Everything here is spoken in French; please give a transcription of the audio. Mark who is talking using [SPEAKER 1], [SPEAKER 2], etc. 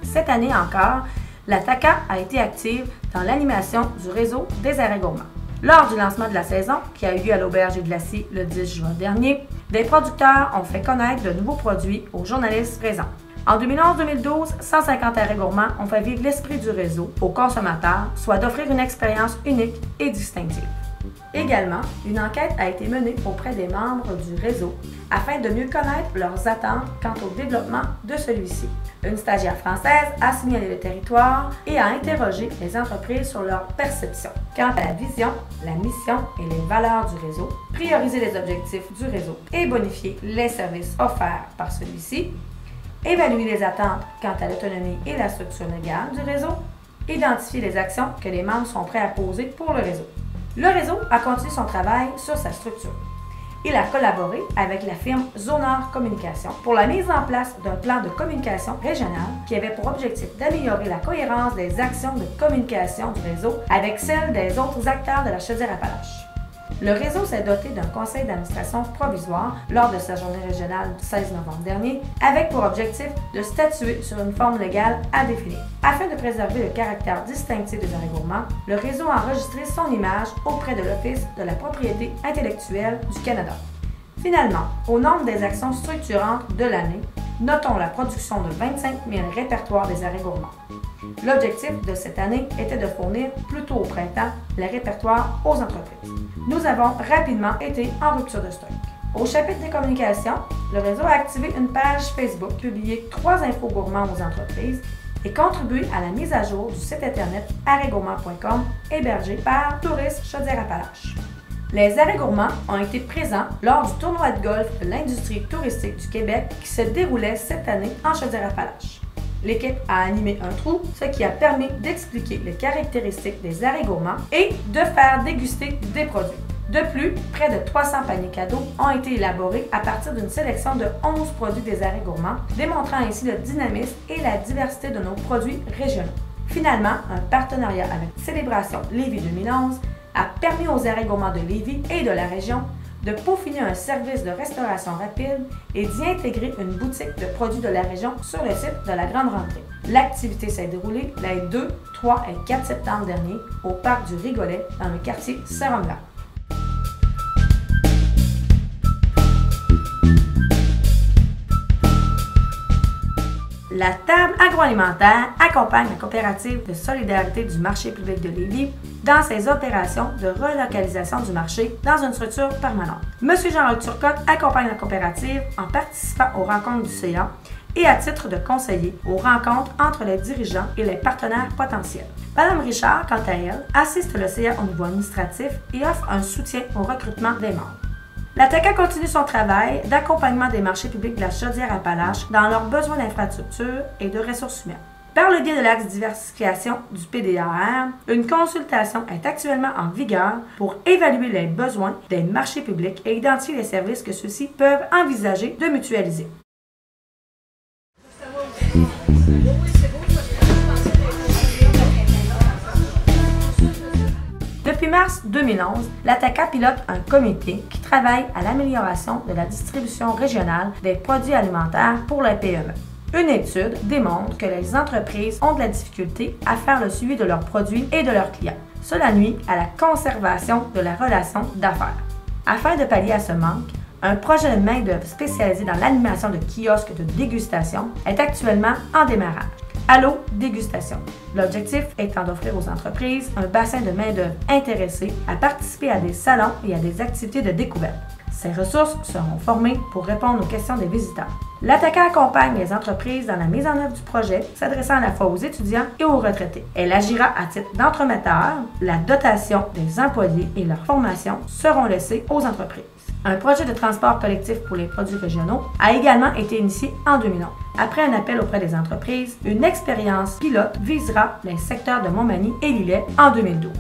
[SPEAKER 1] Cette année encore, la TACA a été active dans l'animation du réseau des arrêts gourmands. Lors du lancement de la saison, qui a eu lieu à l'Auberge et Glacier le 10 juin dernier, des producteurs ont fait connaître de nouveaux produits aux journalistes présents. En 2011-2012, 150 arrêts gourmands ont fait vivre l'esprit du réseau aux consommateurs, soit d'offrir une expérience unique et distinctive. Également, une enquête a été menée auprès des membres du réseau afin de mieux connaître leurs attentes quant au développement de celui-ci. Une stagiaire française a signalé le territoire et a interrogé les entreprises sur leur perception quant à la vision, la mission et les valeurs du réseau, prioriser les objectifs du réseau et bonifier les services offerts par celui-ci, évaluer les attentes quant à l'autonomie et la structure légale du réseau, identifier les actions que les membres sont prêts à poser pour le réseau. Le réseau a continué son travail sur sa structure. Il a collaboré avec la firme Zonor Communication pour la mise en place d'un plan de communication régional qui avait pour objectif d'améliorer la cohérence des actions de communication du réseau avec celle des autres acteurs de la Chaudière-Appalaches. Le réseau s'est doté d'un conseil d'administration provisoire lors de sa journée régionale du 16 novembre dernier, avec pour objectif de statuer sur une forme légale à définir. Afin de préserver le caractère distinctif des arrêts gourmands, le réseau a enregistré son image auprès de l'Office de la propriété intellectuelle du Canada. Finalement, au nombre des actions structurantes de l'année, notons la production de 25 000 répertoires des arrêts gourmands. L'objectif de cette année était de fournir plus tôt au printemps les répertoires aux entreprises. Nous avons rapidement été en rupture de stock. Au chapitre des communications, le réseau a activé une page Facebook, publié 3 infos gourmands aux entreprises et contribué à la mise à jour du site internet arrêtsgourmands.com hébergé par Tourisme Chaudière-Appalaches. Les arrêts gourmands ont été présents lors du tournoi de golf de l'industrie touristique du Québec qui se déroulait cette année en Chaudière-Appalaches. L'équipe a animé un trou, ce qui a permis d'expliquer les caractéristiques des arrêts gourmands et de faire déguster des produits. De plus, près de 300 paniers cadeaux ont été élaborés à partir d'une sélection de 11 produits des arrêts gourmands, démontrant ainsi le dynamisme et la diversité de nos produits régionaux. Finalement, un partenariat avec Célébration Lévis 2011 a permis aux arrêts gourmands de Lévis et de la région de peaufiner un service de restauration rapide et d'y intégrer une boutique de produits de la région sur le site de la Grande Rentrée. L'activité s'est déroulée les 2, 3 et 4 septembre dernier au parc du Rigolet dans le quartier Saint-Romuald. La table agroalimentaire accompagne la coopérative de solidarité du marché public de Lévis dans ses opérations de relocalisation du marché dans une structure permanente. M. Jean-Luc Turcotte accompagne la coopérative en participant aux rencontres du CA et à titre de conseiller aux rencontres entre les dirigeants et les partenaires potentiels. Mme Richard, quant à elle, assiste le CA au niveau administratif et offre un soutien au recrutement des membres. La TACA continue son travail d'accompagnement des marchés publics de la Chaudière-Appalaches dans leurs besoins d'infrastructures et de ressources humaines. Par le biais de l'axe diversification du PDAR, une consultation est actuellement en vigueur pour évaluer les besoins des marchés publics et identifier les services que ceux-ci peuvent envisager de mutualiser. Depuis mars 2011, la TACA pilote un comité qui travaille à l'amélioration de la distribution régionale des produits alimentaires pour les PME. Une étude démontre que les entreprises ont de la difficulté à faire le suivi de leurs produits et de leurs clients. Cela nuit à la conservation de la relation d'affaires. Afin de pallier à ce manque, un projet de main-d'œuvre spécialisé dans l'animation de kiosques de dégustation est actuellement en démarrage. Allo Dégustation. L'objectif étant d'offrir aux entreprises un bassin de main-d'œuvre intéressé à participer à des salons et à des activités de découverte. Ces ressources seront formées pour répondre aux questions des visiteurs. La TACA accompagne les entreprises dans la mise en œuvre du projet, s'adressant à la fois aux étudiants et aux retraités. Elle agira à titre d'entremetteur. La dotation des employés et leur formation seront laissées aux entreprises. Un projet de transport collectif pour les produits régionaux a également été initié en 2011. Après un appel auprès des entreprises, une expérience pilote visera les secteurs de Montmagny et Lillet en 2012.